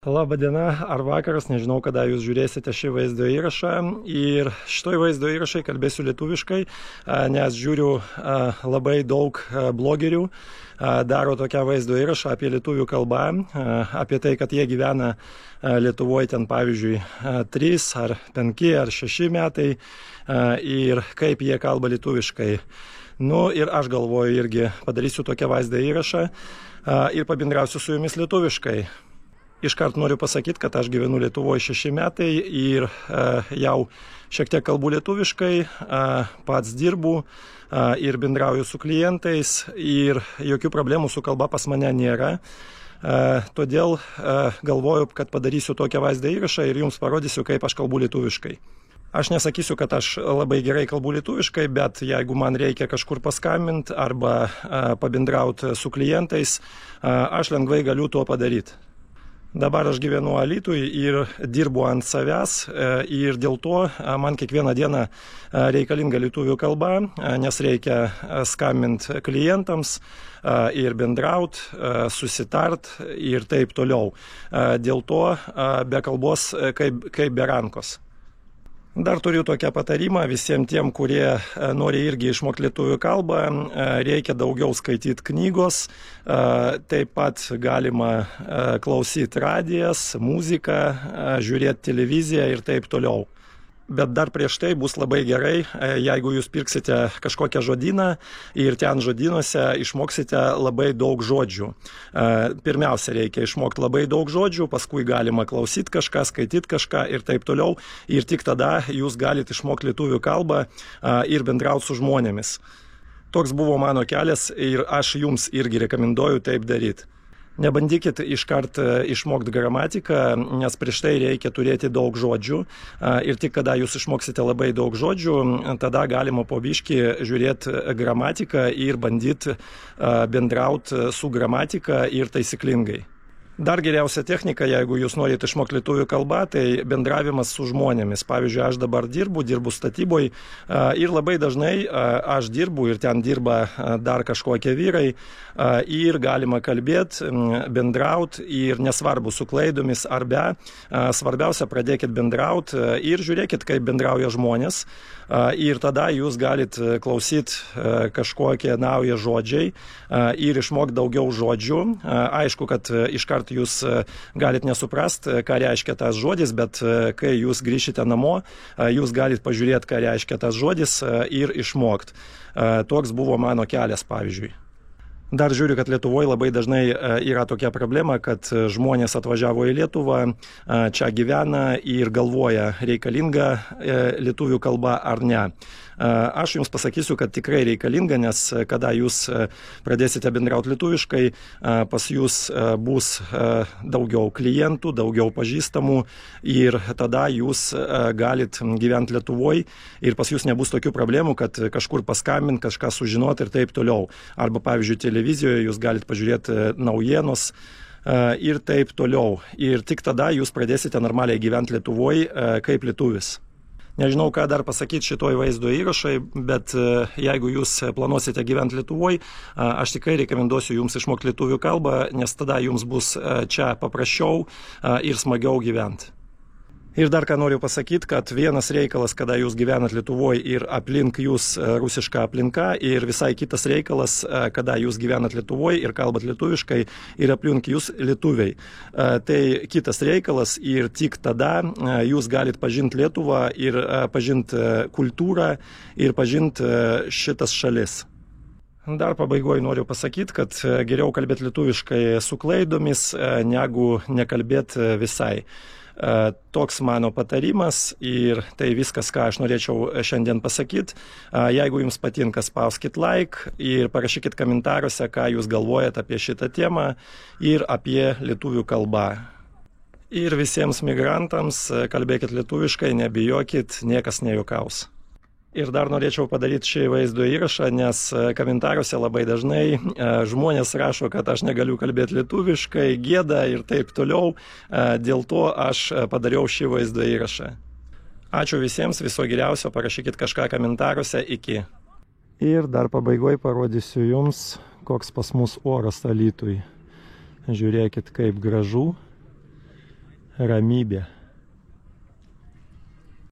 Labą dieną ar vakaras, nežinau, kada jūs žiūrėsite šį vaizdo įrašą. Ir šitoj vaizdo įrašai kalbėsiu lietuviškai, nes žiūriu labai daug blogerių daro tokią vaizdo įrašą apie lietuvių kalbą, apie tai, kad jie gyvena Lietuvoje ten pavyzdžiui 3 ar 5 ar 6 metai ir kaip jie kalba lietuviškai. Nu ir aš galvoju irgi padarysiu tokią vaizdo įrašą ir pabendrausiu su jumis lietuviškai. Iškart noriu pasakyti, kad aš gyvenu Lietuvoje 6 metai ir jau šiek tiek kalbu lietuviškai, pats dirbu ir bendrauju su klientais ir jokių problemų su kalba pas mane nėra. Todėl galvoju, kad padarysiu tokią vaizdą įrašą ir jums parodysiu, kaip aš kalbu lietuviškai. Aš nesakysiu, kad aš labai gerai kalbu lietuviškai, bet jeigu man reikia kažkur paskambinti arba pabendrauti su klientais, aš lengvai galiu to padaryti. Dabar aš gyvenu Alytuje ir dirbu ant savęs ir dėl to man kiekvieną dieną reikalinga lietuvių kalba, nes reikia skambinti klientams ir bendraut, susitart ir taip toliau. Dėl to be kalbos kaip be rankos. Dar turiu tokią patarimą visiems tiem, kurie nori irgi išmokti lietuvių kalbą. Reikia daugiau skaityti knygos, taip pat galima klausyti radijas, muziką, žiūrėti televiziją ir taip toliau. Bet dar prieš tai bus labai gerai, jeigu jūs pirksite kažkokią žodyną ir ten žodynuose išmoksite labai daug žodžių. Pirmiausia, reikia išmokti labai daug žodžių, paskui galima klausyti kažką, skaityti kažką ir taip toliau. Ir tik tada jūs galite išmokti lietuvių kalbą ir bendrauti su žmonėmis. Toks buvo mano kelias ir aš jums irgi rekomenduoju taip daryti. Nebandykit iškart išmokti gramatiką, nes prieš tai reikia turėti daug žodžių ir tik kada jūs išmoksite labai daug žodžių, tada galima po biškį žiūrėti gramatiką ir bandyti bendrauti su gramatika ir taisyklingai. Dar geriausia technika, jeigu jūs norite išmokti lietuvių kalbą, tai bendravimas su žmonėmis. Pavyzdžiui, aš dabar dirbu statyboje ir labai dažnai aš dirbu ir ten dirba dar kažkokie vyrai ir galima kalbėti, bendrauti ir nesvarbu su klaidomis ar be. Svarbiausia, pradėkit bendrauti ir žiūrėkit, kaip bendrauja žmonės. Ir tada jūs galite klausyti kažkokie nauji žodžiai ir išmokti daugiau žodžių. Aišku, kad iškart jūs galite nesuprasti, ką reiškia tas žodis, bet kai jūs grįšite namo, jūs galite pažiūrėti, ką reiškia tas žodis ir išmokti. Toks buvo mano kelias, pavyzdžiui. Dar žiūriu, kad Lietuvoje labai dažnai yra tokia problema, kad žmonės atvažiavo į Lietuvą, čia gyvena ir galvoja, reikalinga lietuvių kalba ar ne. Aš jums pasakysiu, kad tikrai reikalinga, nes kada jūs pradėsite bendrauti lietuviškai, pas jūs bus daugiau klientų, daugiau pažįstamų ir tada jūs galit gyventi Lietuvoje ir pas jūs nebus tokių problemų, kad kažkur paskambint, kažką sužinoti ir taip toliau. Arba, pavyzdžiui, televizijoje jūs galite pažiūrėti naujienos ir taip toliau. Ir tik tada jūs pradėsite normaliai gyventi Lietuvoje kaip lietuvis. Nežinau, ką dar pasakyti šitoj vaizdo įrašai, bet jeigu jūs planuosite gyventi Lietuvoje, aš tikrai rekomenduosiu jums išmokti lietuvių kalbą, nes tada jums bus čia paprasčiau ir smagiau gyventi. Ir dar ką noriu pasakyti, kad vienas reikalas, kada jūs gyvenat Lietuvoje ir aplink jūs rusiška aplinka, ir visai kitas reikalas, kada jūs gyvenat Lietuvoje ir kalbat lietuviškai ir aplink jūs lietuviai. Tai kitas reikalas ir tik tada jūs galit pažinti Lietuvą ir pažinti kultūrą ir pažinti šitas šalis. Dar pabaigoje noriu pasakyti, kad geriau kalbėti lietuviškai su klaidomis, negu nekalbėti visai. Toks mano patarimas ir tai viskas, ką aš norėčiau šiandien pasakyti. Jeigu jums patinka, spauskit like ir parašykit komentaruose, ką jūs galvojat apie šitą temą ir apie lietuvių kalbą. Ir visiems migrantams kalbėkit lietuviškai, nebijokit, niekas nejuokaus. Ir dar norėčiau padaryti šį vaizdo įrašą, nes komentaruose labai dažnai žmonės rašo, kad aš negaliu kalbėti lietuviškai, gėda ir taip toliau. Dėl to aš padariau šį vaizdo įrašą. Ačiū visiems, viso geriausio, parašykit kažką komentaruose, iki. Ir dar pabaigoje parodysiu jums, koks pas mus oras Alytuje. Žiūrėkit, kaip gražu. ramybė.